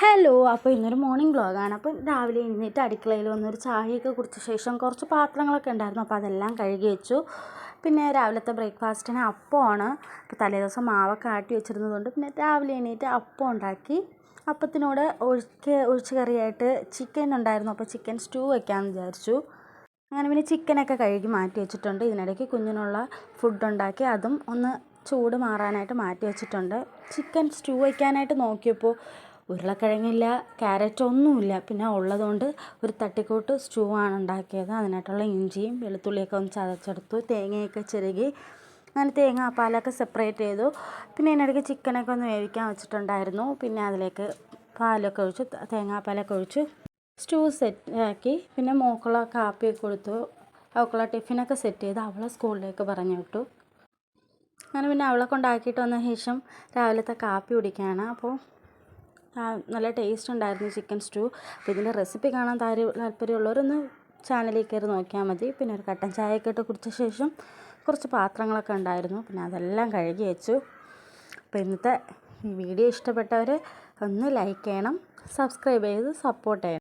Hello, അപ്പോൾ ഇന്നൊരു morning വ്ളോഗാണ്. അപ്പോൾ രാവിലെ എഴുന്നേറ്റ് അടുക്കളയിൽ വന്നൊരു ചായയൊക്കെ കുടിച്ച ശേഷം കുറച്ച് പാത്രങ്ങളൊക്കെ ഉണ്ടായിരുന്നു. അപ്പോൾ അതെല്ലാം കഴുകി വെച്ചു. പിന്നെ രാവിലത്തെ ബ്രേക്ക്ഫാസ്റ്റിന് അപ്പമാണ്. അപ്പോൾ തലേദിവസം മാവൊക്കെ ആട്ടി വെച്ചിരുന്നതുകൊണ്ട് പിന്നെ രാവിലെ എണീറ്റ് അപ്പം ഉണ്ടാക്കി. അപ്പത്തിനോട് ഒഴിച്ച് കറിയായിട്ട് ചിക്കൻ ഉണ്ടായിരുന്നു. അപ്പോൾ ചിക്കൻ സ്റ്റൂ വയ്ക്കാമെന്ന് വിചാരിച്ചു. അങ്ങനെ പിന്നെ ചിക്കനൊക്കെ കഴുകി മാറ്റി വെച്ചിട്ടുണ്ട്. ഇതിനിടയ്ക്ക് കുഞ്ഞിനുള്ള ഫുഡ് ഉണ്ടാക്കി അതും ഒന്ന് ചൂട് മാറാനായിട്ട് മാറ്റി വെച്ചിട്ടുണ്ട്. ചിക്കൻ സ്റ്റൂ വയ്ക്കാനായിട്ട് നോക്കിയപ്പോൾ ഉരുളക്കിഴങ്ങില്ല, ക്യാരറ്റ് ഒന്നുമില്ല. പിന്നെ ഉള്ളതുകൊണ്ട് ഒരു തട്ടിക്കൂട്ട് സ്റ്റൂ ആണ് ഉണ്ടാക്കിയത്. അതിനായിട്ടുള്ള ഇഞ്ചിയും വെളുത്തുള്ളിയൊക്കെ ഒന്ന് ചതച്ചെടുത്തു, തേങ്ങയൊക്കെ ചിരകി അങ്ങനെ തേങ്ങാപ്പാലൊക്കെ സെപ്പറേറ്റ് ചെയ്തു. പിന്നെ ഇതിനിടയ്ക്ക് ചിക്കനൊക്കെ ഒന്ന് വേവിക്കാൻ വെച്ചിട്ടുണ്ടായിരുന്നു. പിന്നെ അതിലേക്ക് പാലൊക്കെ ഒഴിച്ച് തേങ്ങാപ്പാലൊക്കെ ഒഴിച്ച് സ്റ്റൂ സെറ്റാക്കി. പിന്നെ മോക്കുള്ള കാപ്പിയൊക്കെ കൊടുത്തു. അവൾക്കുള്ള ടിഫിനൊക്കെ സെറ്റ് ചെയ്ത് അവളെ സ്കൂളിലേക്ക് പറഞ്ഞു വിട്ടു. അങ്ങനെ പിന്നെ അവളെ കൊണ്ടാക്കിയിട്ട് വന്ന ശേഷം രാവിലത്തെ കാപ്പി കുടിക്കുകയാണ്. അപ്പോൾ നല്ല ടേസ്റ്റ് ഉണ്ടായിരുന്നു ചിക്കൻ സ്റ്റൂ. അപ്പോൾ ഇതിൻ്റെ റെസിപ്പി കാണാൻ താല്പര്യമുള്ളവരൊന്ന് ചാനലിൽ കയറി നോക്കിയാൽ മതി. പിന്നെ ഒരു കട്ടൻ ചായയൊക്കെ ഇട്ട് കുടിച്ച ശേഷം കുറച്ച് പാത്രങ്ങളൊക്കെ ഉണ്ടായിരുന്നു. പിന്നെ അതെല്ലാം കഴുകി വെച്ചു. അപ്പോൾ ഇന്നത്തെ ഈ വീഡിയോ ഇഷ്ടപ്പെട്ടവർ ഒന്ന് ലൈക്ക് ചെയ്യണം, സബ്സ്ക്രൈബ് ചെയ്ത് സപ്പോർട്ട് ചെയ്യണം.